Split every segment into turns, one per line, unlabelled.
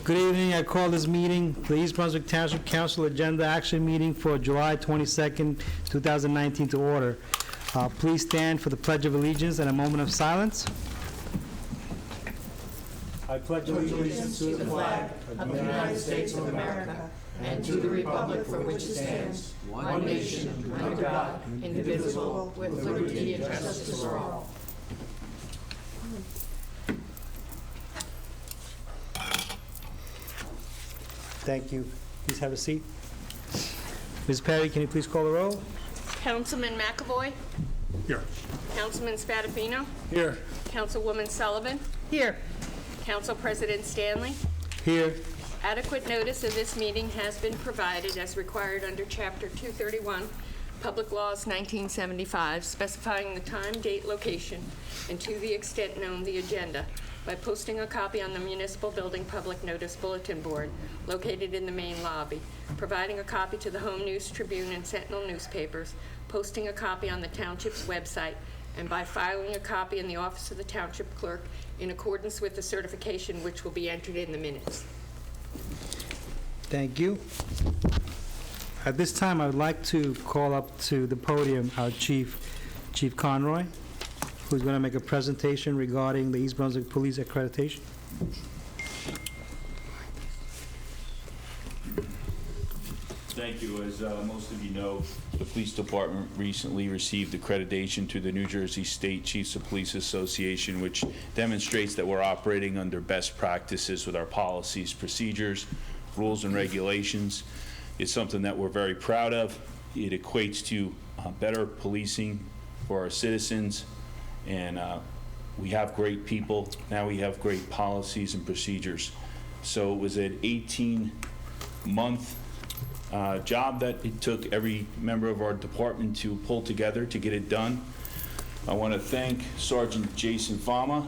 Good evening. I call this meeting, the East Brunswick Township Council Agenda Action Meeting for July 22nd, 2019 to order. Please stand for the Pledge of Allegiance and a moment of silence. I pledge allegiance
To the flag of the United States of America and to the republic for which it stands, one nation, under God, indivisible, with liberty and justice for all.
Thank you. Please have a seat. Ms. Perry, can you please call the roll?
Councilman McAvoy.
Here.
Councilman Spadafino.
Here.
Councilwoman Sullivan.
Here.
Council President Stanley.
Here.
Adequate notice of this meeting has been provided as required under Chapter 231, Public Laws 1975, specifying the time, date, location, and to the extent known, the agenda, by posting a copy on the Municipal Building Public Notice Bulletin Board located in the main lobby, providing a copy to the Home News Tribune and Sentinel newspapers, posting a copy on the Township's website, and by filing a copy in the office of the Township Clerk in accordance with the certification which will be entered in the minutes.
Thank you. At this time, I would like to call up to the podium our Chief Conroy, who's going to make a presentation regarding the East Brunswick Police accreditation.
Thank you. As most of you know, the police department recently received accreditation through the New Jersey State Chiefs of Police Association, which demonstrates that we're operating under best practices with our policies, procedures, rules, and regulations. It's something that we're very proud of. It equates to better policing for our citizens, and we have great people. Now we have great policies and procedures. So it was an 18-month job that it took every member of our department to pull together to get it done. I want to thank Sergeant Jason Fama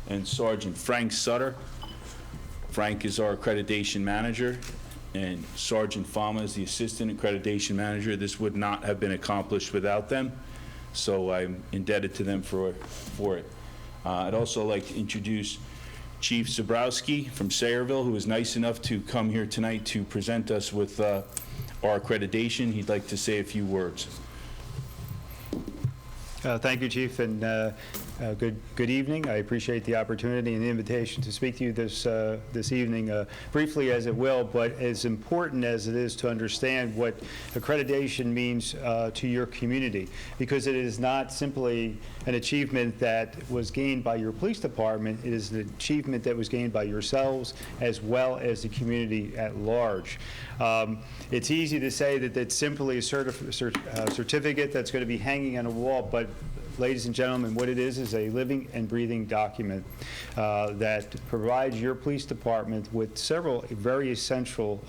and Sergeant Frank Sutter. Frank is our accreditation manager, and Sergeant Fama is the assistant accreditation manager. This would not have been accomplished without them, so I'm indebted to them for it. I'd also like to introduce Chief Zabrowski from Sayreville, who was nice enough to come here tonight to present us with our accreditation. He'd like to say a few words.
Thank you, Chief, and good evening. I appreciate the opportunity and the invitation to speak to you this evening, briefly as it will, but as important as it is to understand what accreditation means to your community, because it is not simply an achievement that was gained by your police department. It is an achievement that was gained by yourselves as well as the community at large. It's easy to say that it's simply a certificate that's going to be hanging on a wall, but ladies and gentlemen, what it is a living and breathing document that provides your police department with several very essential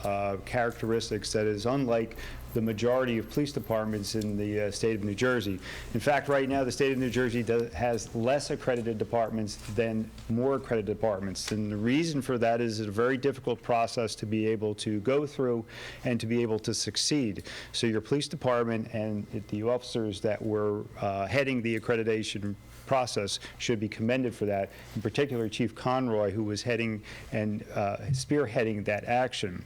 characteristics that is unlike the majority of police departments in the state of New Jersey. In fact, right now, the state of New Jersey has less accredited departments than more accredited departments. And the reason for that is it's a very difficult process to be able to go through and to be able to succeed. So your police department and the officers that were heading the accreditation process should be commended for that, in particular Chief Conroy, who was heading and spearheading that action.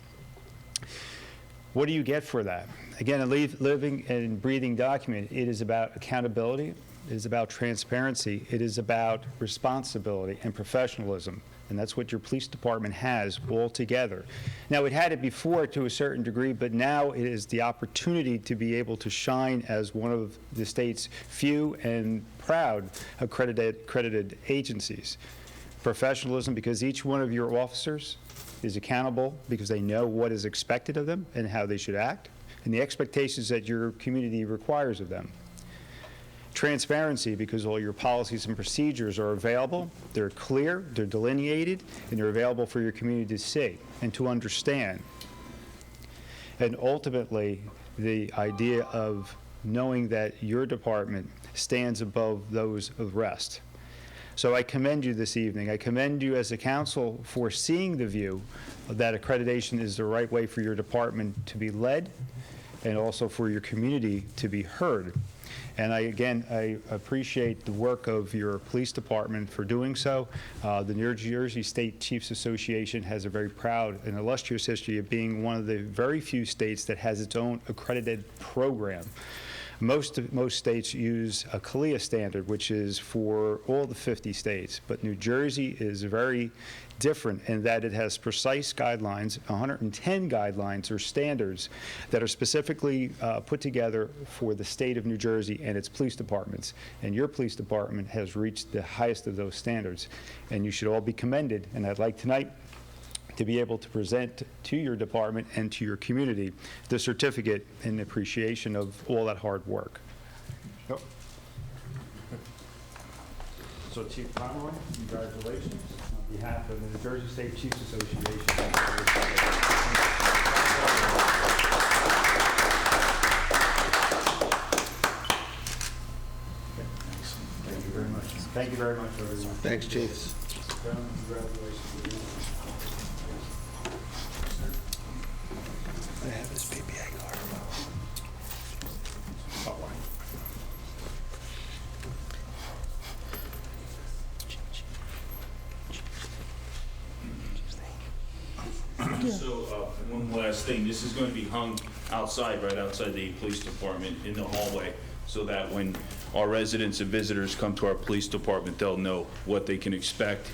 What do you get for that? Again, a living and breathing document. It is about accountability. It is about transparency. It is about responsibility and professionalism. And that's what your police department has all together. Now, it had it before to a certain degree, but now it is the opportunity to be able to shine as one of the state's few and proud accredited agencies. Professionalism, because each one of your officers is accountable because they know what is expected of them and how they should act, and the expectations that your community requires of them. Transparency, because all your policies and procedures are available, they're clear, they're delineated, and they're available for your community to see and to understand. And ultimately, the idea of knowing that your department stands above those of the rest. So I commend you this evening. I commend you as a council for seeing the view that accreditation is the right way for your department to be led and also for your community to be heard. And I appreciate the work of your police department for doing so. The New Jersey State Chiefs Association has a very proud and illustrious history of being one of the very few states that has its own accredited program. Most states use a CALIA standard, which is for all the 50 states, but New Jersey is very different in that it has precise guidelines, 110 guidelines or standards that are specifically put together for the state of New Jersey and its police departments. And your police department has reached the highest of those standards, and you should all be commended. And I'd like tonight to be able to present to your department and to your community the certificate in appreciation of all that hard work. So Chief Pomeroy, congratulations on behalf of the New Jersey State Chiefs Association. Thank you very much. Thank you very much, everyone.
Thanks, Chiefs.
Gentlemen, congratulations.
I have his PPA card.
So, one last thing, this is going to be hung outside, right outside the police department in the hallway, so that when our residents and visitors come to our police department, they'll know what they can expect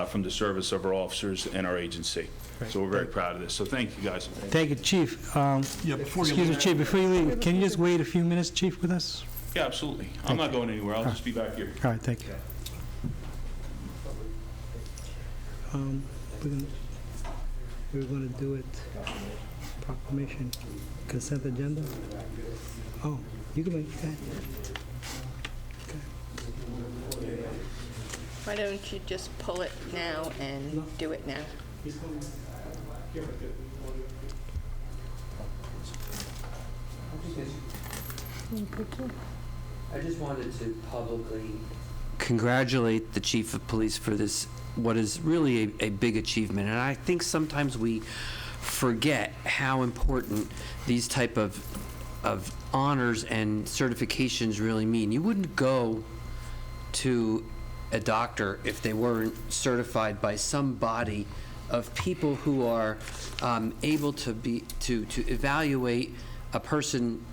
from the service of our officers and our agency. So we're very proud of this. So thank you, guys.
Thank you, Chief. Excuse me, Chief, before you leave, can you just wait a few minutes, Chief, with us?
Yeah, absolutely. I'm not going anywhere. I'll just be back here.
All right, thank you. We're gonna do it, proclamation, consent agenda? Oh, you can make that.
Why don't you just pull it now and do it now?
I just wanted to publicly congratulate the Chief of Police for this, what is really a big achievement. And I think sometimes we forget how important these type of honors and certifications really mean. You wouldn't go to a doctor if they weren't certified by some body of people who are able to evaluate a person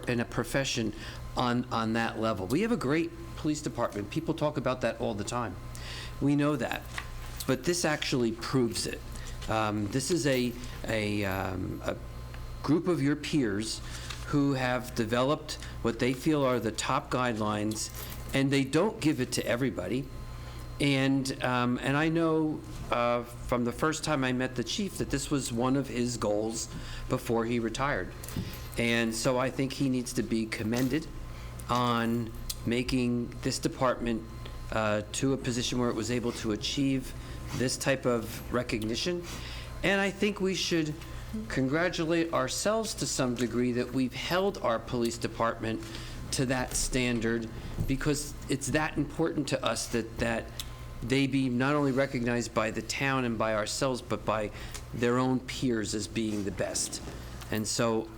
in a profession on that level. We have a great police department. People talk about that all the time. We know that, but this actually proves it. This is a group of your peers who have developed what they feel are the top guidelines, and they don't give it to everybody. And I know from the first time I met the chief that this was one of his goals before he retired. And so I think he needs to be commended on making this department to a position where it was able to achieve this type of recognition. And I think we should congratulate ourselves to some degree that we've held our police department to that standard, because it's that important to us that they be not only recognized by the town and by ourselves, but by their own peers as being the best. And so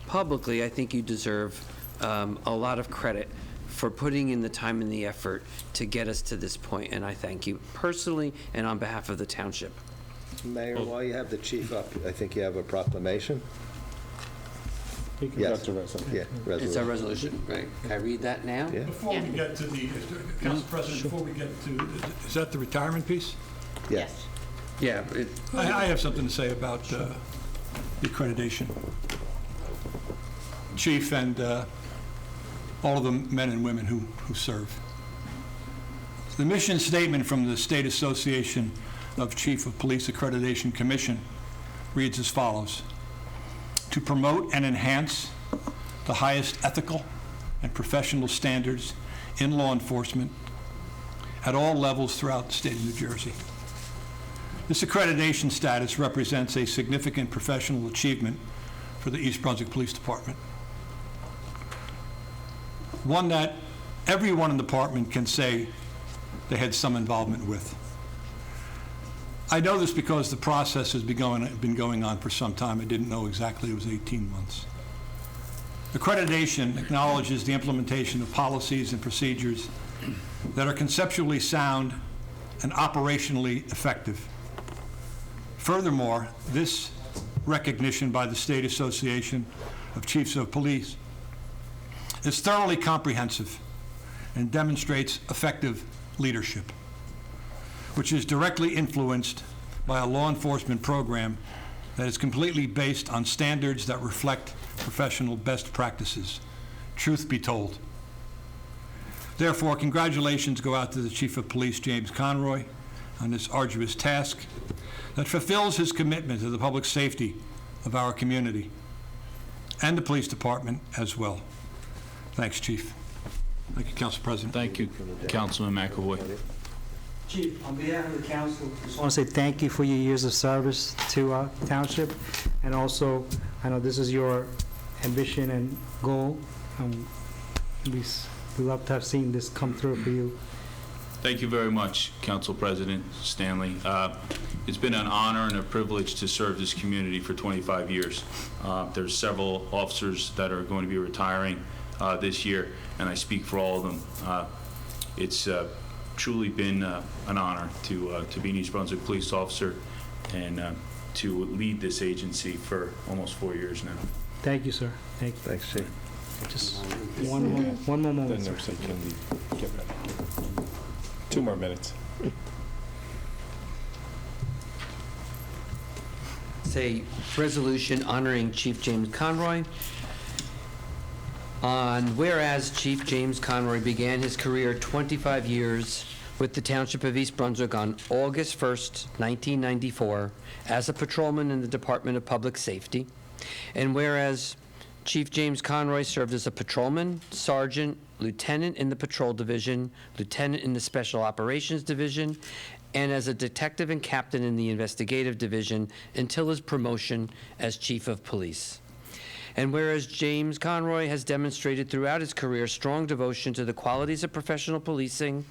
publicly, I think you deserve a lot of credit for putting in the time and the effort to get us to this point, and I thank you personally and on behalf of the township.
Mayor, while you have the chief up, I think you have a proclamation. Yes. Yeah,
It's our
resolution.
resolution, right? Can I read that now?
Yeah.
Before we get to the, Council President, before we get to, is that the retirement piece?
Yes.
Yeah.
I have something to say about the accreditation. Chief and all of the men and women who serve. The mission statement from the State Association of Chief of Police Accreditation Commission reads as follows: to promote and enhance the highest ethical and professional standards in law enforcement at all levels throughout the state of New Jersey. This accreditation status represents a significant professional achievement for the East Brunswick Police Department. One that everyone in the department can say they had some involvement with. I know this because the process has been going on for some time. I didn't know exactly it was 18 months. Accreditation acknowledges the implementation of policies and procedures that are conceptually sound and operationally effective. Furthermore, this recognition by the State Association of Chiefs of Police is thoroughly comprehensive and demonstrates effective leadership, which is directly influenced by a law enforcement program that is completely based on standards that reflect professional best practices. Truth be told. Therefore, congratulations go out to the Chief of Police, James Conroy, on this arduous task that fulfills his commitment to the public safety of our community and the police department as well. Thanks, Chief. Thank you, Council President.
Thank you, Councilman McAvoy.
Chief, on behalf of the council, I just want to say thank you for your years of service to Township, and also, I know this is your ambition and goal. We love to have seen this come through for you.
Thank you very much, Council President Stanley. It's been an honor and a privilege to serve this community for 25 years. There's several officers that are going to be retiring this year, and I speak for all of them. It's truly been an honor to be an East Brunswick police officer and to lead this agency for almost 4 years now.
Thank you, sir. Thank you.
Thanks, Chief.
Just one more moment, sir.
Get ready. 2 more minutes.
It's a resolution honoring Chief James Conroy. Whereas Chief James Conroy began his career 25 years with the Township of East Brunswick on August 1st, 1994, as a patrolman in the Department of Public Safety. And whereas Chief James Conroy served as a patrolman, sergeant, lieutenant in the Patrol Division, lieutenant in the Special Operations Division, and as a detective and captain in the Investigative Division until his promotion as Chief of Police. And whereas James Conroy has demonstrated throughout his career strong devotion to the qualities of professional policing,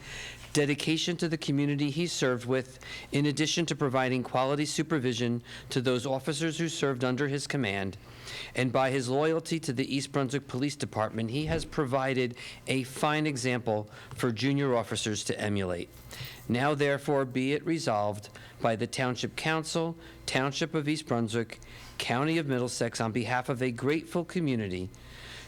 dedication to the community he served with, in addition to providing quality supervision to those officers who served under his command, and by his loyalty to the East Brunswick Police Department, he has provided a fine example for junior officers to emulate. Now, therefore, be it resolved by the Township Council, Township of East Brunswick, County of Middlesex, on behalf of a grateful community,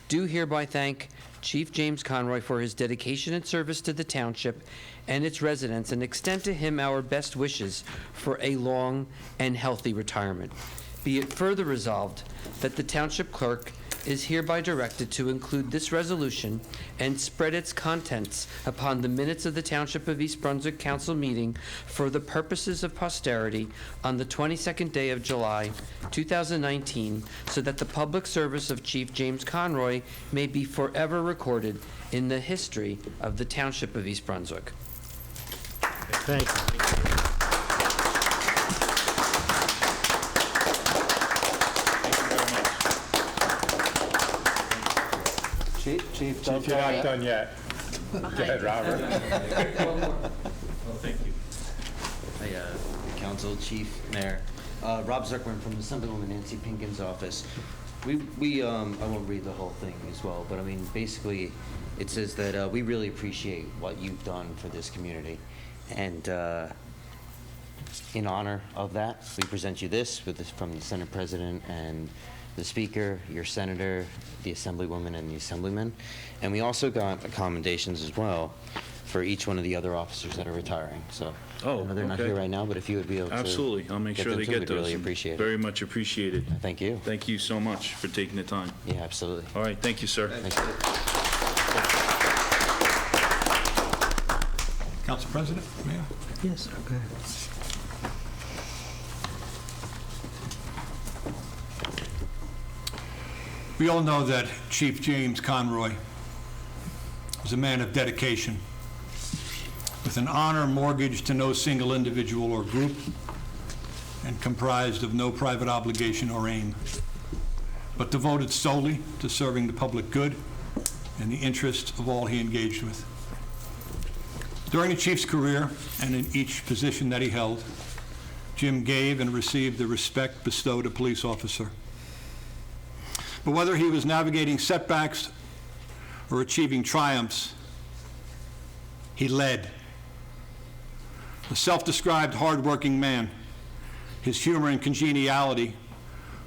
do hereby thank Chief James Conroy for his dedication and service to the Township and its residents, and extend to him our best wishes for a long and healthy retirement. Be it further resolved that the Township Clerk is hereby directed to include this resolution and spread its contents upon the minutes of the Township of East Brunswick Council meeting for the purposes of posterity on the 22nd day of July, 2019, so that the public service of Chief James Conroy may be forever recorded in the history of the Township of East Brunswick.
Thank you.
Chief,
Chief, you're not done yet. Go ahead, Robert.
Thank you.
Hi, Council, Chief, Mayor. Rob Zuckerman from Assemblywoman Nancy Pinkin's office. I won't read the whole thing as well, but I mean, basically, it says that we really appreciate what you've done for this community. And in honor of that, we present you this from the Senate President and the Speaker, your Senator, the Assemblywoman, and the Assemblyman. And we also got accommodations as well for each one of the other officers that are retiring. So I know they're not here right now, but if you would be able to.
Absolutely. I'll make sure they get those.
Really appreciate it.
Very much appreciated.
Thank you.
Thank you so much for taking the time.
Yeah, absolutely.
All right. Thank you, sir.
Thank you.
Council President, Mayor.
Yes, sir. Go ahead.
We all know that Chief James Conroy was a man of dedication, with an honor mortgaged to no single individual or group, and comprised of no private obligation or aim, but devoted solely to serving the public good and the interests of all he engaged with. During the Chief's career, and in each position that he held, Jim gave and received the respect bestowed a police officer. But whether he was navigating setbacks or achieving triumphs, he led. A self-described hard-working man, his humor and congeniality,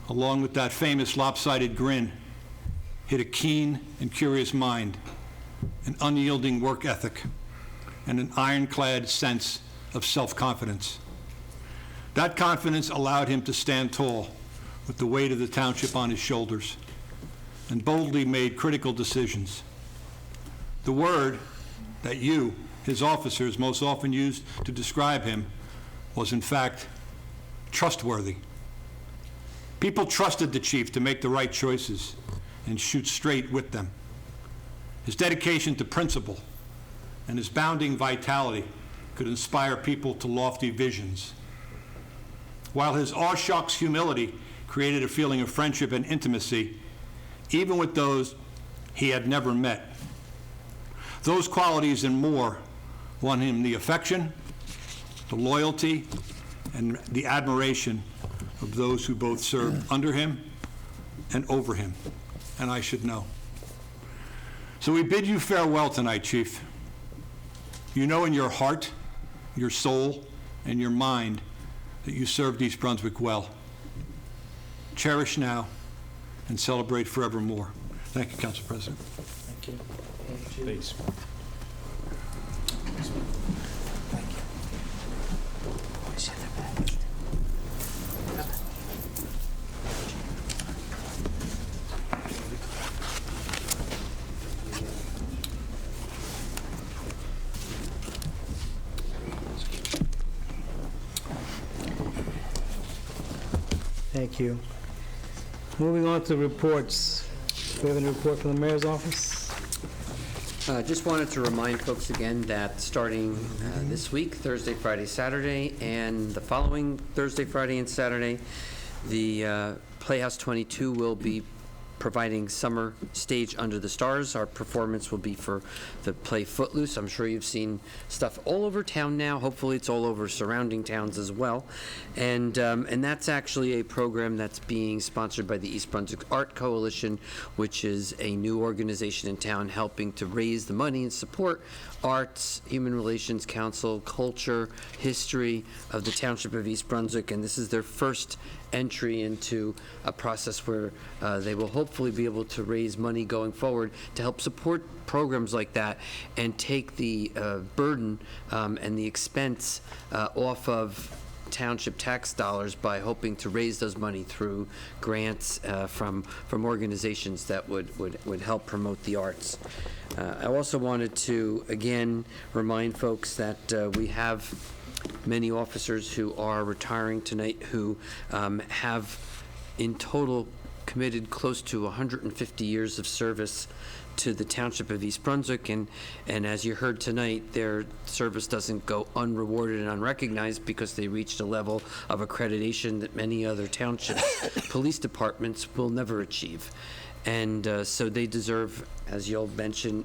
along with that famous lopsided grin, hid a keen and curious mind, an unyielding work ethic, and an ironclad sense of self-confidence. That confidence allowed him to stand tall with the weight of the township on his shoulders and boldly made critical decisions. The word that you, his officers, most often used to describe him was, in fact, trustworthy. People trusted the chief to make the right choices and shoot straight with them. His dedication to principle and his bounding vitality could inspire people to lofty visions, while his aw-shucks humility created a feeling of friendship and intimacy, even with those he had never met. Those qualities and more won him the affection, the loyalty, and the admiration of those who both served under him and over him, and I should know. So we bid you farewell tonight, Chief. You know in your heart, your soul, and your mind that you served East Brunswick well. Cherish now and celebrate forevermore. Thank you, Council President.
Thank you.
Thanks.
Thank you. Moving on to reports. Do we have any report from the mayor's office?
Just wanted to remind folks again that starting this week, Thursday, Friday, Saturday, and the following Thursday, Friday, and Saturday, the Playhouse 22 will be providing summer stage Under the Stars. Our performance will be for the play Footloose. I'm sure you've seen stuff all over town now. Hopefully it's all over surrounding towns as well. And that's actually a program that's being sponsored by the East Brunswick Art Coalition, which is a new organization in town helping to raise the money and support arts, human relations council, culture, history of the Township of East Brunswick. And this is their first entry into a process where they will hopefully be able to raise money going forward to help support programs like that and take the burden and the expense off of township tax dollars by hoping to raise those money through grants from organizations that would help promote the arts. I also wanted to again remind folks that we have many officers who are retiring tonight who have in total committed close to 150 years of service to the Township of East Brunswick, and as you heard tonight, their service doesn't go unrewarded and unrecognized because they reached a level of accreditation that many other townships, police departments will never achieve. And so they deserve, as you'll mention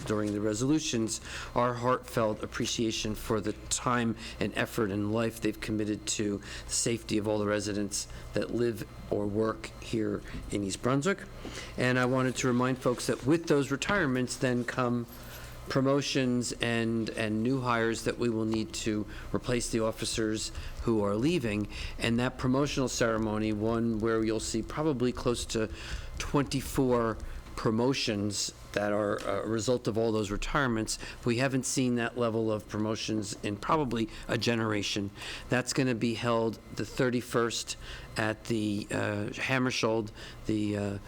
during the resolutions, our heartfelt appreciation for the time and effort and life they've committed to the safety of all the residents that live or work here in East Brunswick. And I wanted to remind folks that with those retirements then come promotions and new hires that we will need to replace the officers who are leaving. And that promotional ceremony, one where you'll see probably close to 24 promotions that are a result of all those retirements. We haven't seen that level of promotions in probably a generation. That's going to be held the 31st at the Hammersholt, the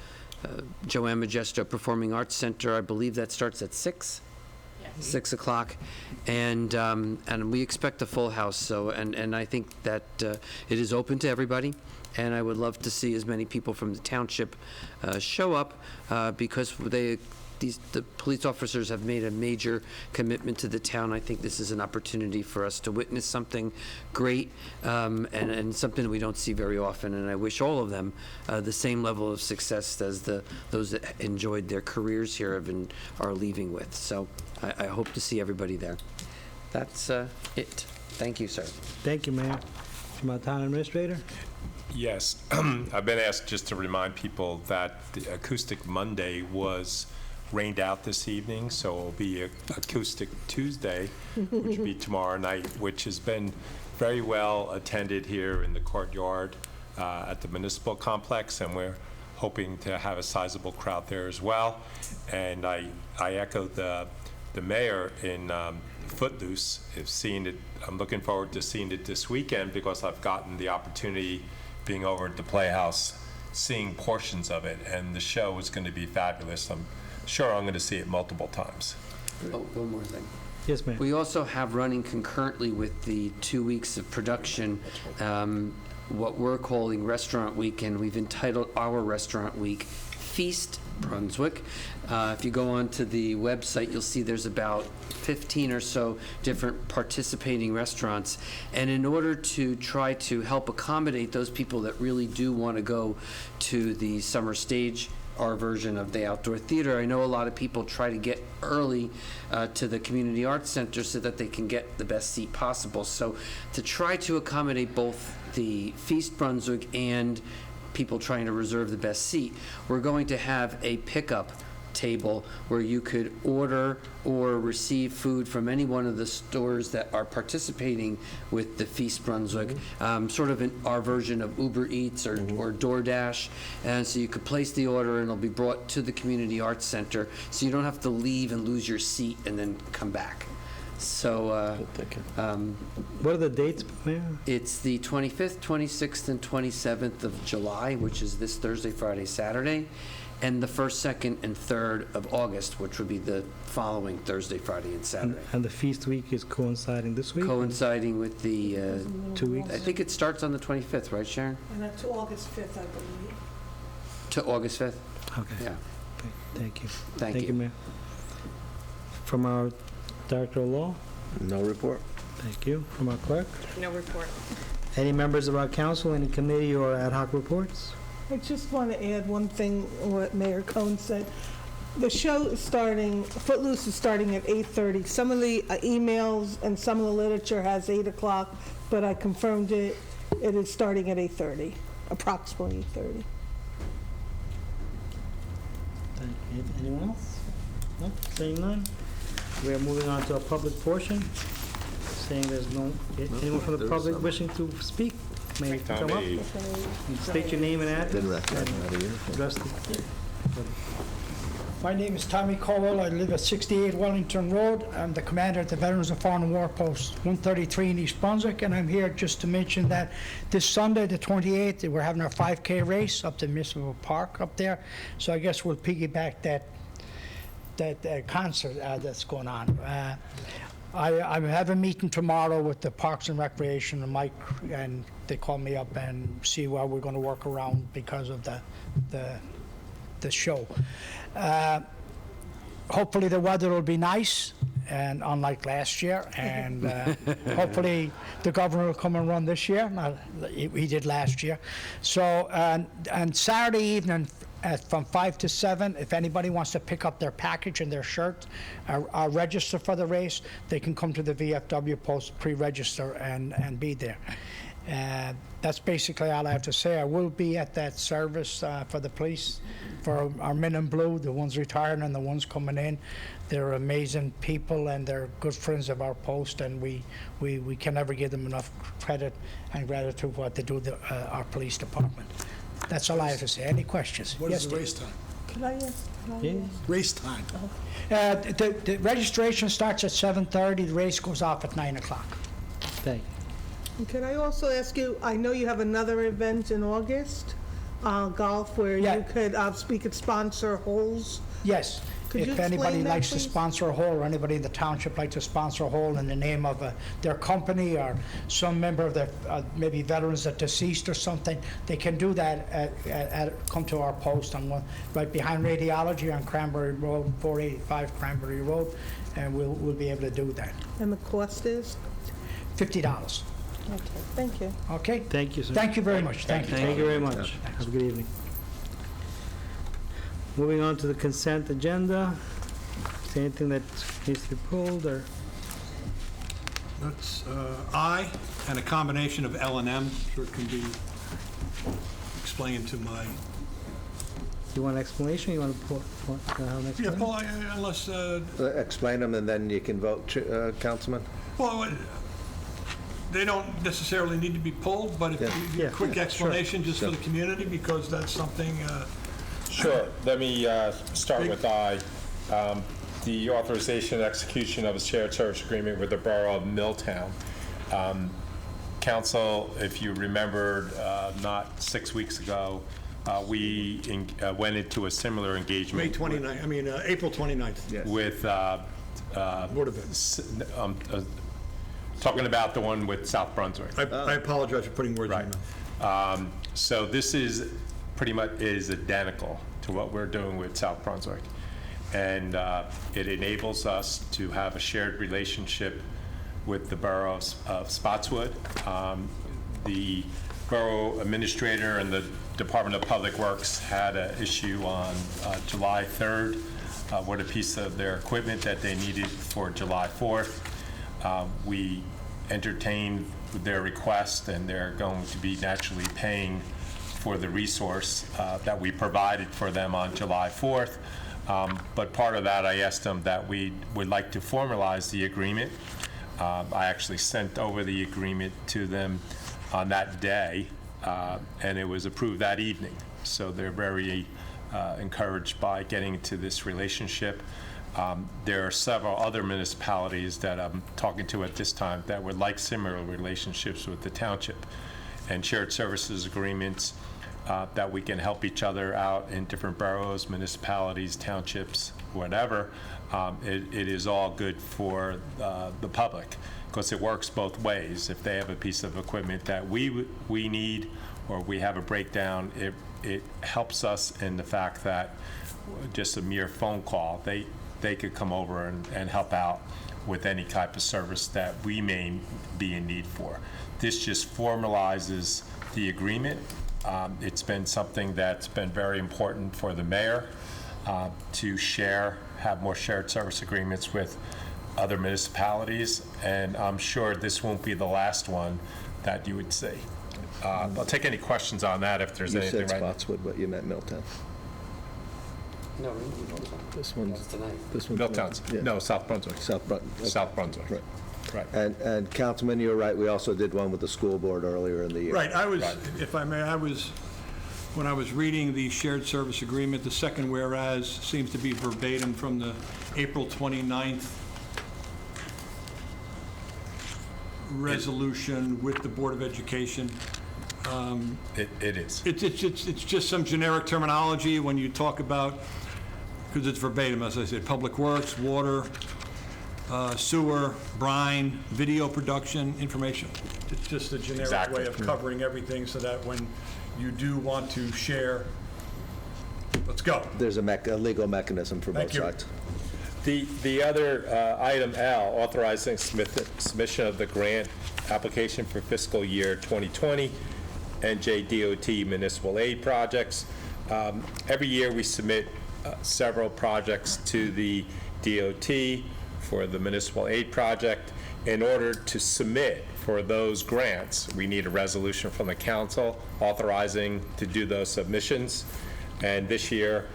Joanne Majesto Performing Arts Center. I believe that starts at 6? 6 o'clock, and we expect a full house. So, and I think that it is open to everybody, and I would love to see as many people from the township show up because the police officers have made a major commitment to the town. I think this is an opportunity for us to witness something great and something we don't see very often. And I wish all of them the same level of success as those that enjoyed their careers here are leaving with. So I hope to see everybody there. That's it. Thank you, sir.
Thank you, Mayor. To my town administrator.
Yes, I've been asked just to remind people that the Acoustic Monday was rained out this evening, so it'll be Acoustic Tuesday, which will be tomorrow night, which has been very well attended here in the courtyard at the municipal complex, and we're hoping to have a sizable crowd there as well. And I echo the mayor in Footloose. I've seen it. I'm looking forward to seeing it this weekend because I've gotten the opportunity, being over at the Playhouse, seeing portions of it, and the show is going to be fabulous. I'm sure I'm going to see it multiple times.
Oh, one more thing.
Yes, ma'am.
We also have running concurrently with the 2 weeks of production, what we're calling Restaurant Week, and we've entitled our Restaurant Week Feast Brunswick. If you go onto the website, you'll see there's about 15 or so different participating restaurants. And in order to try to help accommodate those people that really do want to go to the summer stage, our version of the outdoor theater, I know a lot of people try to get early to the community arts center so that they can get the best seat possible. So to try to accommodate both the Feast Brunswick and people trying to reserve the best seat, we're going to have a pickup table where you could order or receive food from any one of the stores that are participating with the Feast Brunswick, sort of our version of Uber Eats or DoorDash. And so you could place the order and it'll be brought to the Community Arts Center, so you don't have to leave and lose your seat and then come back. So
What are the dates, Mayor?
it's the 25th, 26th, and 27th of July, which is this Thursday, Friday, Saturday, and the 1st, 2nd, and 3rd of August, which would be the following Thursday, Friday, and Saturday.
And the feast week is coinciding this week?
Coinciding with the,
2 weeks?
I think it starts on the 25th, right, Sharon?
And that's August 5th, I believe.
To August 5th?
Okay.
Yeah.
Thank you.
Thank you.
Mayor. From our Director of Law?
No report.
Thank you. From our clerk?
No report.
Any members of our council, any committee or ad hoc reports?
I just want to add one thing, what Mayor Cohn said. The show is starting, Footloose is starting at 8:30. Some of the emails and some of the literature has 8 o'clock, but I confirmed it. It is starting at 8:30, approximately 8:30.
Anyone else? No? Seeing none? We are moving on to our public portion. Saying there's no, anyone from the public wishing to speak may come up.
Tommy.
State your name and
Been
address.
recommended.
Address the-
My name is Tommy Cowell. I live at 68 Wellington Road. I'm the commander at the Veterans of Foreign War Post 133 in East Brunswick, and I'm here just to mention that this Sunday, the 28th, we're having our 5K race up to Municipal Park up there. So I guess we'll piggyback that concert that's going on. I have a meeting tomorrow with the Parks and Recreation and Mike, and they call me up and see what we're going to work around because of the show. Hopefully the weather will be nice, and unlike last year, and hopefully the governor will come and run this year. He did last year. So, and Saturday evening from 5 to 7, if anybody wants to pick up their package and their shirt, register for the race, they can come to the VFW post, pre-register, and be there. That's basically all I have to say. I will be at that service for the police, for our men in blue, the ones retiring and the ones coming in. They're amazing people, and they're good friends of our post, and we can never give them enough credit and gratitude for what they do to our police department. That's all I have to say. Any questions?
What
Yes,
is the
Dave?
race time?
Can I ask?
Race time.
The registration starts at 7:30. The race goes off at 9 o'clock.
Thank you.
And can I also ask you, I know you have another event in August, golf, where
Yeah.
you could, we could sponsor holes.
Yes.
Could you
If anybody
explain that,
likes to
please?
sponsor a hole, or anybody in the township like to sponsor a hole in the name of their company or some member of their, maybe veterans that deceased or something, they can do that come to our post right behind Radiology on Cranberry Road, 485 Cranberry Road, and we'll be able to do that.
And the cost is?
$50.
Okay, thank you.
Okay?
Thank you, sir.
Thank you very much. Thank you.
Thank you very much. Have a good evening. Moving on to the consent agenda. Is there anything that needs to be pulled, or?
That's I, and a combination of L and M, sure it can be explain to my,
You want an explanation, or you want to have an
yeah,
explanation?
Paul, unless,
Explain them, and then you can vote, Councilman.
well, they don't necessarily need to be pulled, but if you
Yeah.
a quick
Yeah,
explanation just for the community, because that's something,
Sure. Let me start with I. The authorization and execution of a shared service agreement with the Borough of Milltown. Council, if you remembered, not 6 weeks ago, we went into a similar engagement.
May 29th, I mean, April 29th.
With,
Board of Ed.
talking about the one with South Brunswick.
I apologize for putting words in your mouth.
So this is pretty much is identical to what we're doing with South Brunswick. And it enables us to have a shared relationship with the Borough of Spotswood. The Borough Administrator and the Department of Public Works had an issue on July 3rd with a piece of their equipment that they needed for July 4th. We entertained their request, and they're going to be naturally paying for the resource that we provided for them on July 4th. But part of that, I asked them that we would like to formalize the agreement. I actually sent over the agreement to them on that day, and it was approved that evening. So they're very encouraged by getting into this relationship. There are several other municipalities that I'm talking to at this time that would like similar relationships with the township and shared services agreements that we can help each other out in different boroughs, municipalities, townships, whatever. It is all good for the public because it works both ways. If they have a piece of equipment that we need or we have a breakdown, it helps us in the fact that just a mere phone call, they could come over and help out with any type of service that we may be in need for. This just formalizes the agreement. It's been something that's been very important for the mayor to have more shared service agreements with other municipalities, and I'm sure this won't be the last one that you would see. I'll take any questions on that if there's
You
anything
said
right now.
Spotswood, but you meant Milltown.
No,
This one's,
that's tonight.
this one's.
Milltown,
Yeah.
no, South Brunswick.
South Brunswick.
South Brunswick.
Right.
Right.
And Councilman, you're right, we also did one with the school board earlier in the year.
Right, if I may, when I was reading the shared service agreement, the second whereas seems to be verbatim from the April 29th resolution with the Board of Education.
It is.
It's just some generic terminology when you talk about, because it's verbatim, as I said, public works, water, sewer, brine, video production, information. It's just a generic
Exactly.
way of covering everything so that when you do want to share, let's go.
There's a legal mechanism for both
Thank you.
sides.
The other item L, authorizing submission of the grant application for fiscal year 2020, NJDOT municipal aid projects. Every year we submit several projects to the DOT for the municipal aid project. In order to submit for those grants, we need a resolution from the council authorizing to do those submissions. And this year,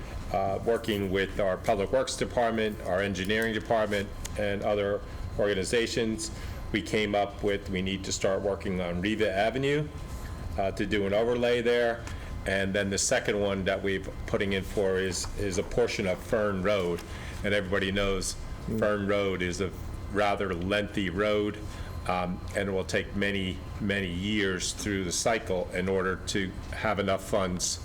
working with our Public Works Department, our Engineering Department, and other organizations, we came up with, we need to start working on Riva Avenue to do an overlay there. And then the second one that we're putting in for is a portion of Fern Road. And everybody knows Fern Road is a rather lengthy road, and it will take many, many years through the cycle in order to have enough funds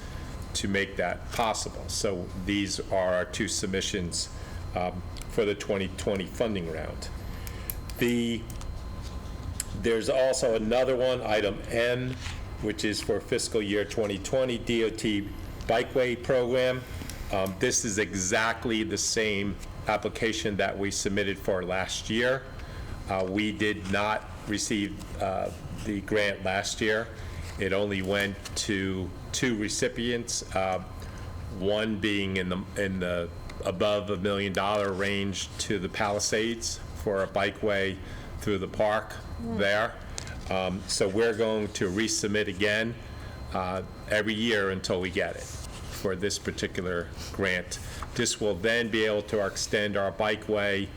to make that possible. So these are our two submissions for the 2020 funding round. There's also another one, item M, which is for fiscal year 2020 DOT Bikeway Program. This is exactly the same application that we submitted for last year. We did not receive the grant last year. It only went to 2 recipients, one being in the above $1 million range to the Palisades for a bikeway through the park there. So we're going to resubmit again every year until we get it for this particular grant. This will then be able to extend our bikeway,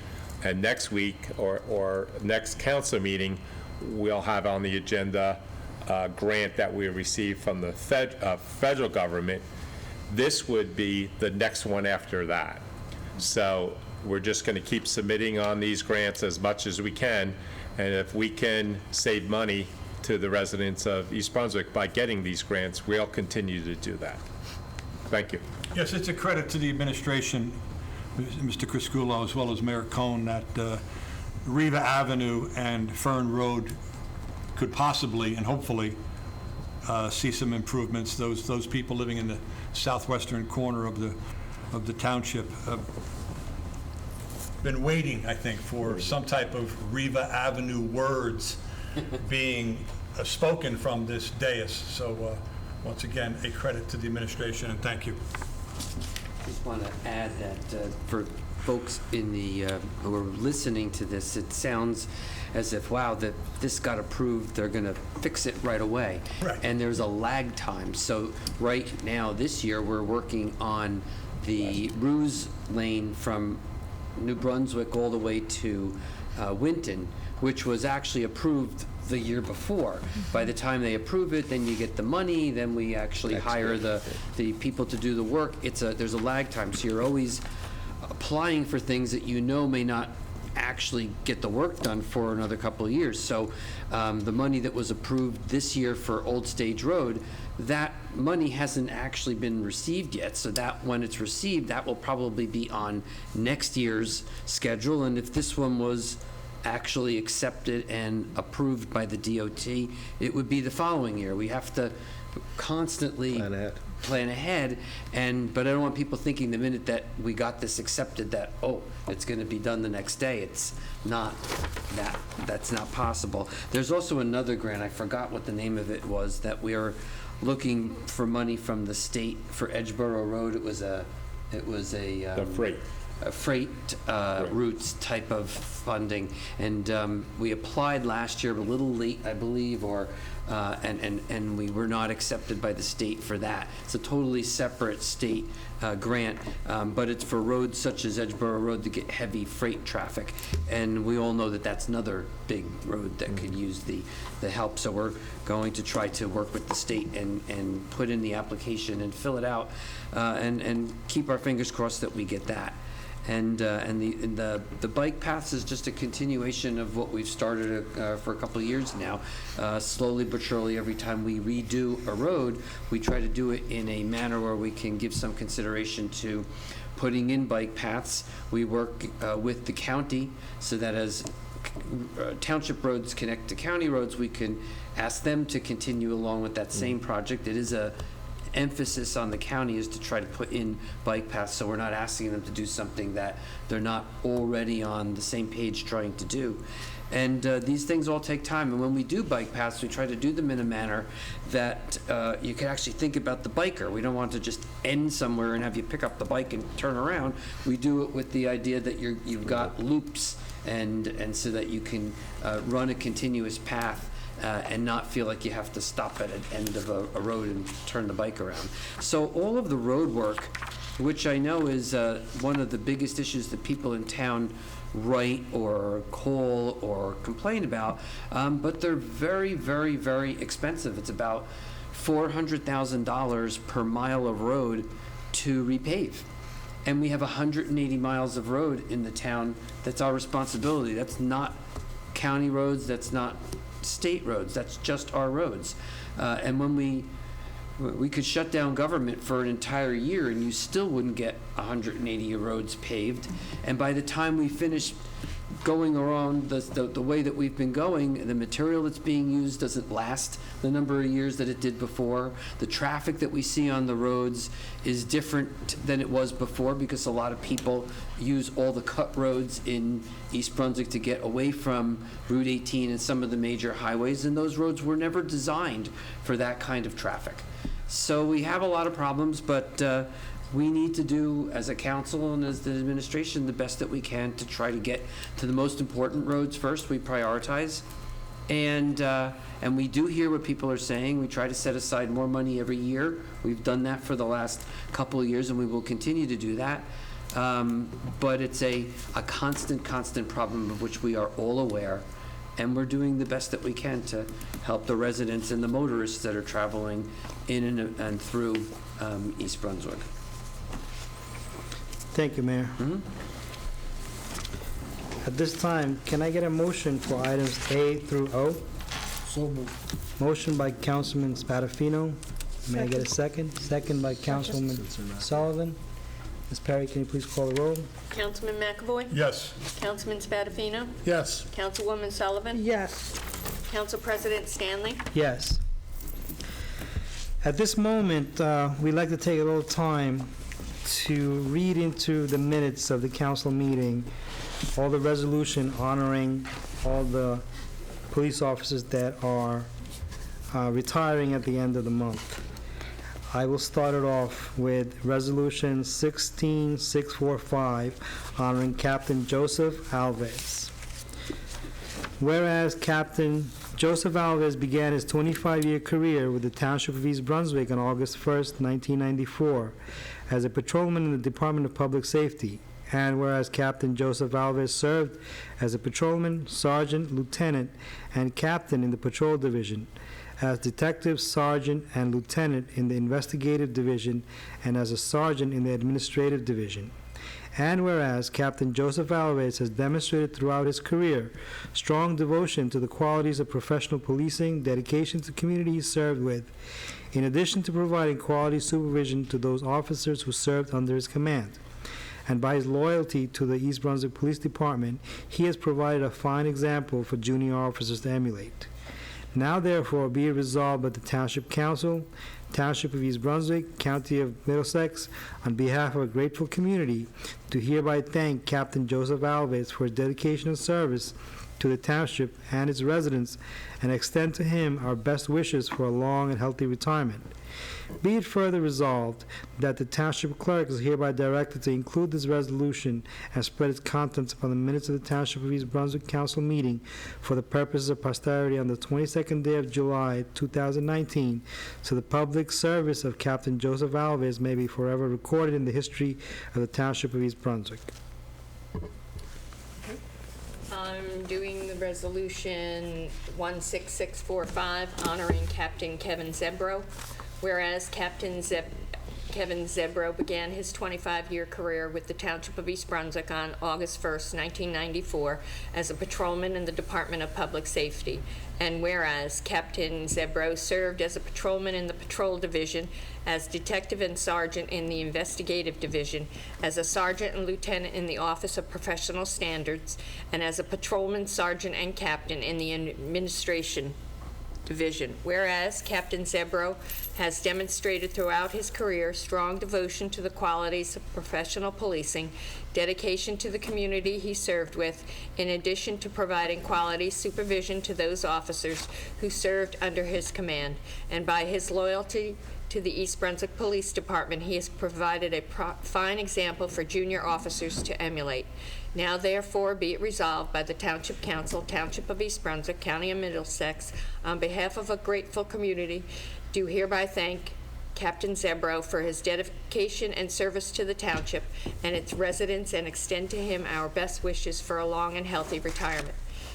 and next week or next council meeting, we'll have on the agenda a grant that we received from the federal government. This would be the next one after that. So we're just going to keep submitting on these grants as much as we can, and if we can save money to the residents of East Brunswick by getting these grants, we'll continue to do that. Thank you.
Yes, it's a credit to the administration, Mr. Criscuolo, as well as Mayor Cohn, that Riva Avenue and Fern Road could possibly and hopefully see some improvements. Those people living in the southwestern corner of the township have been waiting, I think, for some type of Riva Avenue words being spoken from this dais. So once again, a credit to the administration, and thank you.
I just want to add that for folks in the who are listening to this, it sounds as if, wow, that this got approved, they're going to fix it right away.
Right.
And there's a lag time. So right now, this year, we're working on the Ruse Lane from New Brunswick all the way to Winton, which was actually approved the year before. By the time they approve it, then you get the money, then we actually hire the people to do the work. There's a lag time, so you're always applying for things that you know may not actually get the work done for another couple of years. So the money that was approved this year for Old Stage Road, that money hasn't actually been received yet. So that when it's received, that will probably be on next year's schedule. And if this one was actually accepted and approved by the DOT, it would be the following year. We have to constantly plan ahead, but I don't want people thinking the minute that we got this accepted that, oh, it's going to be done the next day. It's not that. That's not possible. There's also another grant, I forgot what the name of it was, that we are looking for money from the state for Edgeboro Road. It was a
The freight.
Freight routes type of funding, and we applied last year, but a little late, I believe, and we were not accepted by the state for that. It's a totally separate state grant, but it's for roads such as Edgeboro Road to get heavy freight traffic, and we all know that that's another big road that could use the help. So we're going to try to work with the state and put in the application and fill it out, and keep our fingers crossed that we get that. And the bike paths is just a continuation of what we've started for a couple of years now. Slowly but surely, every time we redo a road, we try to do it in a manner where we can give some consideration to putting in bike paths. We work with the county so that as township roads connect to county roads, we can ask them to continue along with that same project. It is a emphasis on the county is to try to put in bike paths, so we're not asking them to do something that they're not already on the same page trying to do. And these things all take time, and when we do bike paths, we try to do them in a manner that you can actually think about the biker. We don't want to just end somewhere and have you pick up the bike and turn around. We do it with the idea that you've got loops, and so that you can run a continuous path and not feel like you have to stop at an end of a road and turn the bike around. So all of the road work, which I know is one of the biggest issues that people in town write or call or complain about, but they're very, very, very expensive. It's about $400,000 per mile of road to repave. And we have 180 miles of road in the town. That's our responsibility. That's not county roads. That's not state roads. That's just our roads. And when we could shut down government for an entire year and you still wouldn't get 180 roads paved. And by the time we finish going around the way that we've been going, the material that's being used doesn't last the number of years that it did before. The traffic that we see on the roads is different than it was before because a lot of people use all the cut roads in East Brunswick to get away from Route 18 and some of the major highways, and those roads were never designed for that kind of traffic. So we have a lot of problems, but we need to do, as a council and as the administration, the best that we can to try to get to the most important roads first. We prioritize, And we do hear what people are saying. We try to set aside more money every year. We've done that for the last couple of years, and we will continue to do that. But it's a constant problem of which we are all aware, and we're doing the best that we can to help the residents and the motorists that are traveling in and through East Brunswick.
Thank you, Mayor. At this time, can I get a motion for items A through O?
So moved.
Motion by Councilman Spadafino. May I get a second? Second by Councilwoman Sullivan. Ms. Perry, can you please call the roll?
Councilman McAvoy?
Yes.
Councilman Spadafino?
Yes.
Councilwoman Sullivan?
Yes.
Council President Stanley?
Yes. At this moment, we'd like to take a little time to read into the minutes of the council meeting all the resolution honoring all the police officers that are retiring at the end of the month. I will start it off with Resolution 16645 honoring Captain Joseph Alves. Whereas Captain Joseph Alves began his 25-year career with the Township of East Brunswick on August 1st, 1994, as a patrolman in the Department of Public Safety, and whereas Captain Joseph Alves served as a patrolman, sergeant, lieutenant, and captain in the Patrol Division, as detective, sergeant, and lieutenant in the Investigative Division, and as a sergeant in the Administrative Division. And whereas Captain Joseph Alves has demonstrated throughout his career strong devotion to the qualities of professional policing, dedication to the community he served with, in addition to providing quality supervision to those officers who served under his command. And by his loyalty to the East Brunswick Police Department, he has provided a fine example for junior officers to emulate. Now therefore be it resolved by the Township Council, Township of East Brunswick, County of Middlesex, on behalf of a grateful community, to hereby thank Captain Joseph Alves for his dedication and service to the township and its residents, and extend to him our best wishes for a long and healthy retirement. Be it further resolved that the Township Clerk is hereby directed to include this resolution and spread its contents upon the minutes of the Township of East Brunswick Council meeting for the purposes of posterity on the 22nd day of July, 2019, so the public service of Captain Joseph Alves may be forever recorded in the history of the Township of East Brunswick.
I'm doing the resolution 16645 honoring Captain Kevin Zebro. Whereas Kevin Zebro began his 25-year career with the Township of East Brunswick on August 1st, 1994, as a patrolman in the Department of Public Safety. And whereas Captain Zebro served as a patrolman in the Patrol Division, as detective and sergeant in the Investigative Division, as a sergeant and lieutenant in the Office of Professional Standards, and as a patrolman, sergeant, and captain in the Administration Division. Whereas Captain Zebro has demonstrated throughout his career strong devotion to the qualities of professional policing, dedication to the community he served with, in addition to providing quality supervision to those officers who served under his command. And by his loyalty to the East Brunswick Police Department, he has provided a fine example for junior officers to emulate. Now therefore be it resolved by the Township Council, Township of East Brunswick, County of Middlesex, on behalf of a grateful community, do hereby thank Captain Zebro for his dedication and service to the township and its residents, and extend to him our best wishes for a long and healthy retirement.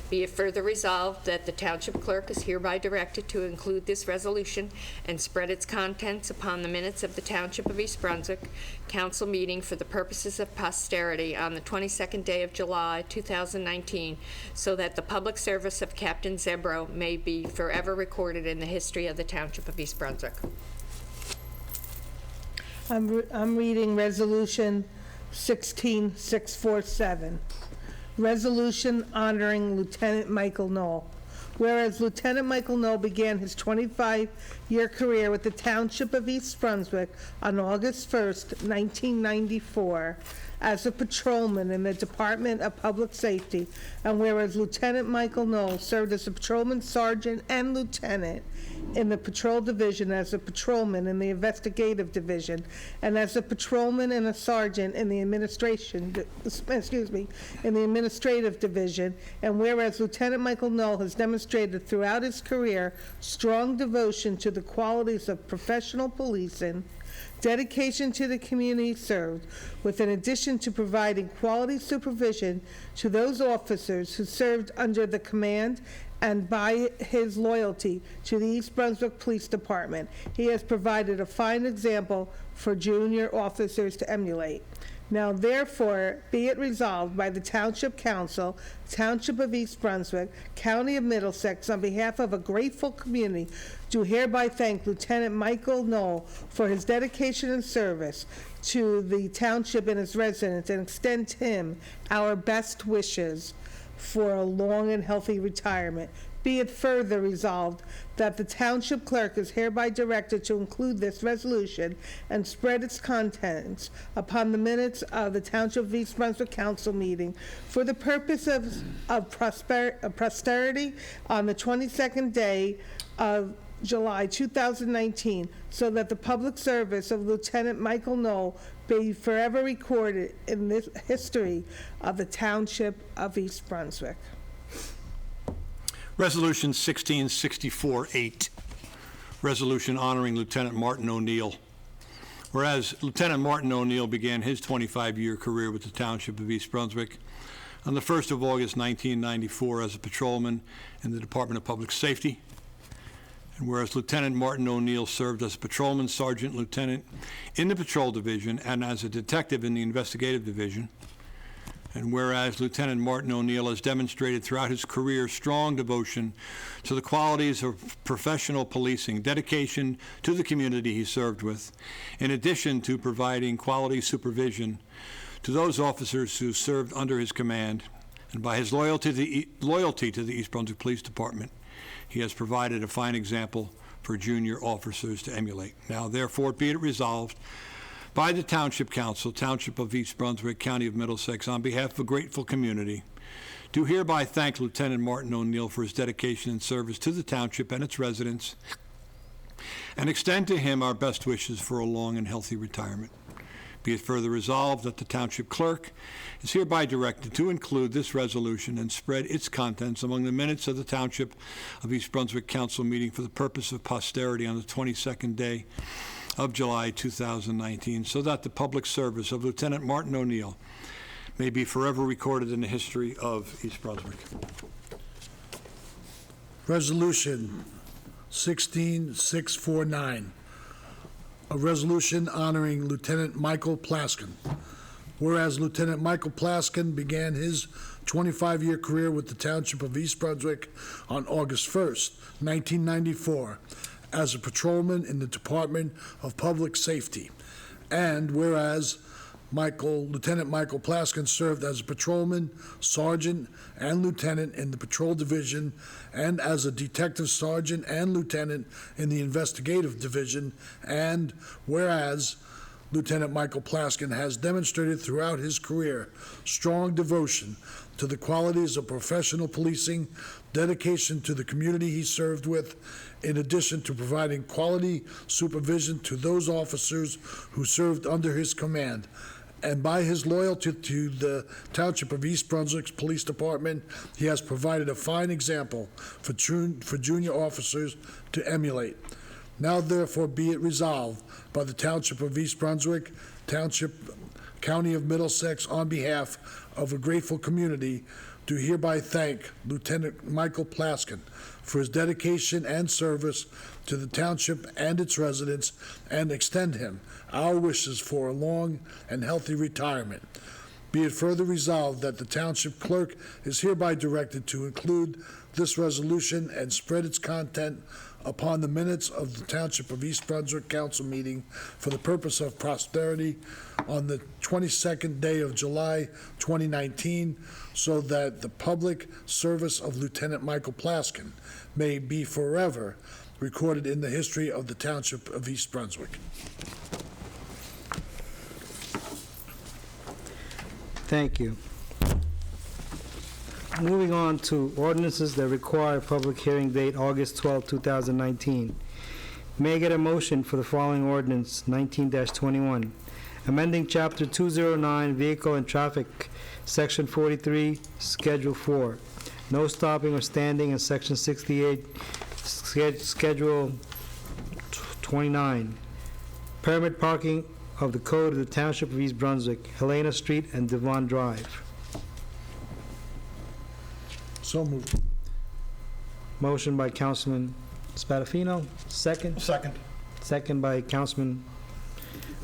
Be it further resolved that the Township Clerk is hereby directed to include this resolution and spread its contents upon the minutes of the Township of East Brunswick Council meeting for the purposes of posterity on the 22nd day of July, 2019, so that the public service of Captain Zebro may be forever recorded in the history of the Township of East Brunswick.
I'm reading Resolution 16647. Resolution honoring Lieutenant Michael Knoll. Whereas Lieutenant Michael Knoll began his 25-year career with the Township of East Brunswick on August 1st, 1994, as a patrolman in the Department of Public Safety, and whereas Lieutenant Michael Knoll served as a patrolman, sergeant, and lieutenant in the Patrol Division, as a patrolman in the Investigative Division, and as a patrolman and a sergeant in the in the Administrative Division, and whereas Lieutenant Michael Knoll has demonstrated throughout his career strong devotion to the qualities of professional policing, dedication to the community served, with in addition to providing quality supervision to those officers who served under the command, and by his loyalty to the East Brunswick Police Department, he has provided a fine example for junior officers to emulate. Now therefore, be it resolved by the Township Council, Township of East Brunswick, County of Middlesex, on behalf of a grateful community, do hereby thank Lieutenant Michael Knoll for his dedication and service to the township and its residents, and extend to him our best wishes for a long and healthy retirement. Be it further resolved that the Township Clerk is hereby directed to include this resolution and spread its contents upon the minutes of the Township of East Brunswick Council meeting for the purpose of posterity on the 22nd day of July 2019, so that the public service of Lieutenant Michael Knoll be forever recorded in the history of the Township of East Brunswick.
Resolution 1664-8, resolution honoring Lieutenant Martin O'Neill. Whereas Lieutenant Martin O'Neill began his 25-year career with the Township of East Brunswick on the 1st of August 1994 as a patrolman in the Department of Public Safety. And whereas Lieutenant Martin O'Neill served as a patrolman, sergeant, lieutenant in the Patrol Division and as a detective in the Investigative Division. And whereas Lieutenant Martin O'Neill has demonstrated throughout his career strong devotion to the qualities of professional policing, dedication to the community he served with, in addition to providing quality supervision to those officers who served under his command, and by his loyalty to the East Brunswick Police Department, he has provided a fine example for junior officers to emulate. Now, therefore, be it resolved by the Township Council, Township of East Brunswick, County of Middlesex, on behalf of a grateful community, do hereby thank Lieutenant Martin O'Neill for his dedication and service to the township and its residents, and extend to him our best wishes for a long and healthy retirement. Be it further resolved that the Township Clerk is hereby directed to include this resolution and spread its contents among the minutes of the Township of East Brunswick Council meeting for the purpose of posterity on the 22nd day of July 2019, so that the public service of Lieutenant Martin O'Neill may be forever recorded in the history of East Brunswick.
Resolution 16649, a resolution honoring Lieutenant Michael Plaskin. Whereas Lieutenant Michael Plaskin began his 25-year career with the Township of East Brunswick on August 1st, 1994, as a patrolman in the Department of Public Safety. And whereas Lieutenant Michael Plaskin served as a patrolman, sergeant, and lieutenant in the Patrol Division, and as a detective sergeant and lieutenant in the Investigative Division. And whereas Lieutenant Michael Plaskin has demonstrated throughout his career strong devotion to the qualities of professional policing, dedication to the community he served with, in addition to providing quality supervision to those officers who served under his command. And by his loyalty to the Township of East Brunswick's Police Department, he has provided a fine example for junior officers to emulate. Now therefore be it resolved by the Township of East Brunswick, Township, County of Middlesex, on behalf of a grateful community, do hereby thank Lieutenant Michael Plaskin for his dedication and service to the township and its residents, and extend him our wishes for a long and healthy retirement. Be it further resolved that the Township Clerk is hereby directed to include this resolution and spread its content upon the minutes of the Township of East Brunswick Council meeting for the purpose of posterity on the 22nd day of July 2019, so that the public service of Lieutenant Michael Plaskin may be forever recorded in the history of the Township of East Brunswick.
Thank you. Moving on to ordinances that require a public hearing date, August 12, 2019. May I get a motion for the following ordinance, 19-21, amending Chapter 209, Vehicle and Traffic, Section 43, Schedule 4, no stopping or standing, and Section 68, Schedule 29, permit parking of the Code of the Township of East Brunswick, Helena Street and Devon Drive.
So moved.
Motion by Councilman Spadafino, second.
Second.
Second by Councilman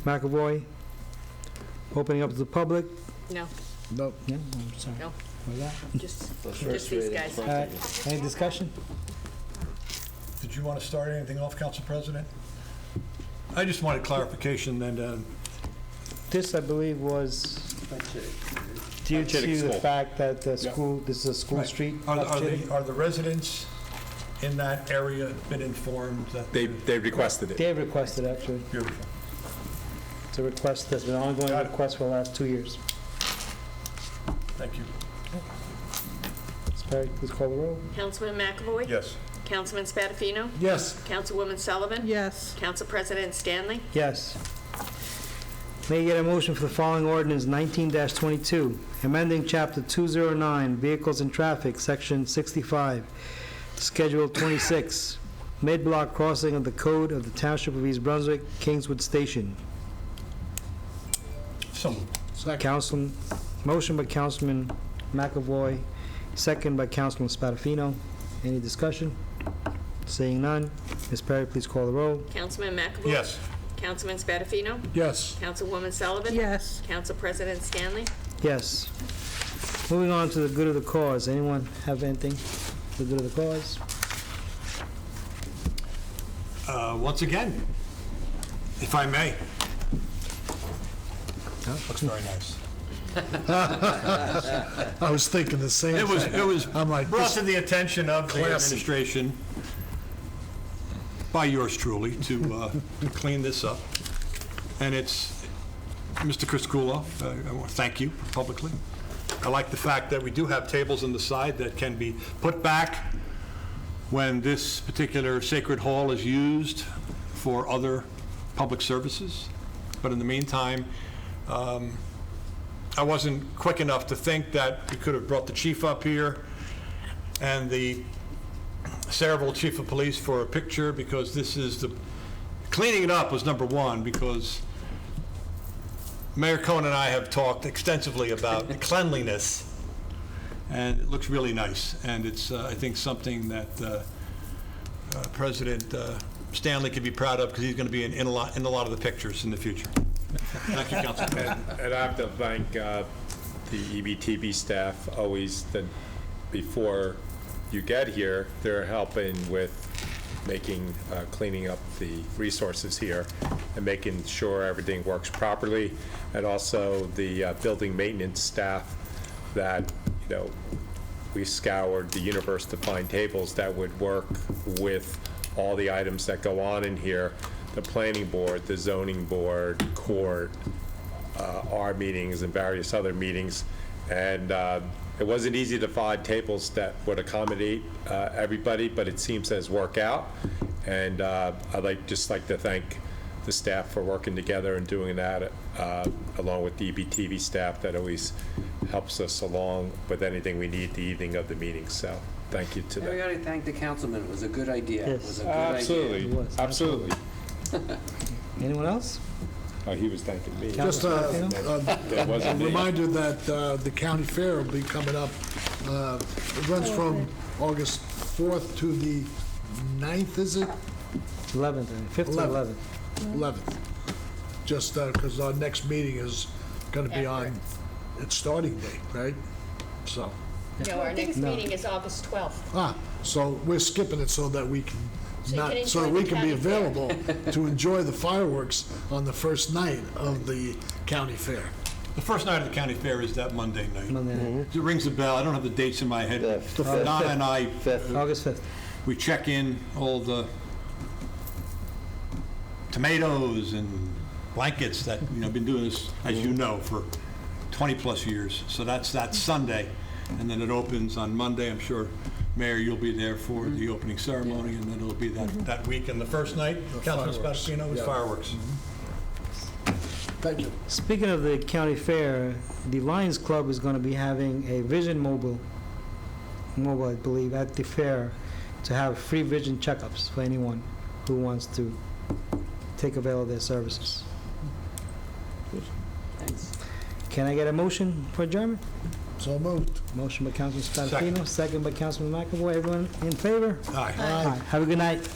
McAvoy. Opening up to the public.
No,
No.
Yeah, I'm sorry.
no,
Was that?
just these guys.
Any discussion?
Did you want to start anything off, Council President? I just wanted clarification, and
This, I believe, was due to the fact that the school, this is a school
Right.
street.
are the residents in that area been informed that?
They requested it.
They requested, actually.
Beautiful.
It's a request that's been an ongoing
Got it.
request for the last 2 years.
Thank you.
Ms. Perry, please call the roll.
Councilman McAvoy?
Yes.
Councilman Spadafino?
Yes.
Councilwoman Sullivan?
Yes.
Council President Stanley?
Yes. May I get a motion for the following ordinance, 19-22, amending Chapter 209, Vehicles and Traffic, Section 65, Schedule 26, mid-block crossing of the Code of the Township of East Brunswick, Kingswood Station.
So moved.
Second.
Motion by Councilman McAvoy, second by Councilman Spadafino. Any discussion? Seeing none. Ms. Perry, please call the roll.
Councilman McAvoy?
Yes.
Councilman Spadafino?
Yes.
Councilwoman Sullivan?
Yes.
Council President Stanley?
Yes. Moving on to the good of the cause. Anyone have anything for the good of the cause?
Once again, if I may. Looks very nice.
I was thinking the same
It
thing.
was
I'm like,
brought
this-
to the attention of the
Classy.
administration by yours truly to clean this up. And it's, Mr. Criscuolo, I want to thank you publicly. I like the fact that we do have tables on the side that can be put back when this particular sacred hall is used for other public services. But in the meantime, I wasn't quick enough to think that we could have brought the chief up here and the Saraville Chief of Police for a picture, because this is the, cleaning it up was number one, because Mayor Cohen and I have talked extensively about cleanliness, and it looks really nice, and it's, I think, something that President Stanley can be proud of, because he's going to be in a lot of the pictures in the future. Thank you, Councilman.
And I have to thank the EBTV staff always, that before you get here, they're helping with making, cleaning up the resources here and making sure everything works properly. And also the building maintenance staff that, you know, we scoured the universe to find tables that would work with all the items that go on in here. The planning board, the zoning board, court, our meetings and various other meetings. And it wasn't easy to find tables that would accommodate everybody, but it seems to work out. And I'd just like to thank the staff for working together and doing that, along with the EBTV staff that always helps us along with anything we need the evening of the meeting. So thank you to them.
Everybody thank the councilman. It was a good idea. It
Yes.
was a good idea.
Absolutely,
It was.
absolutely.
Anyone else?
Oh, he was thanking me.
Just
That
a
wasn't me.
reminder that the county fair will be coming up. It runs from August 4th to the 9th, is it?
11th, 5th to 11th.
11th. Just because our next meeting is going to be on its starting date, right? So,
No, our next meeting is August 12th.
so we're skipping it so that we can
So you
not,
can
so that
enjoy
we
the
can be
county fair.
available to enjoy the fireworks on the first night of the county fair.
The first night of the county fair is that Monday night.
Monday night.
It rings a bell. I don't have the dates in my head.
fifth.
Donna and I,
August 5th.
we check in all the tomatoes and blankets that, been doing this, as you know, for 20-plus years. So that's that Sunday, and then it opens on Monday. I'm sure, Mayor, you'll be there for the opening ceremony, and then it'll be that week. And the first night, Councilman Spadafino, is fireworks.
Thank you.
Speaking of the county fair, the Lions Club is going to be having a vision mobile, I believe, at the fair to have free vision checkups for anyone who wants to take avail of their services. Can I get a motion for adjournment?
So moved.
Motion by Councilman Spadafino, second by Councilman McAvoy. Everyone in favor?
Aye.
Aye. Have a good night.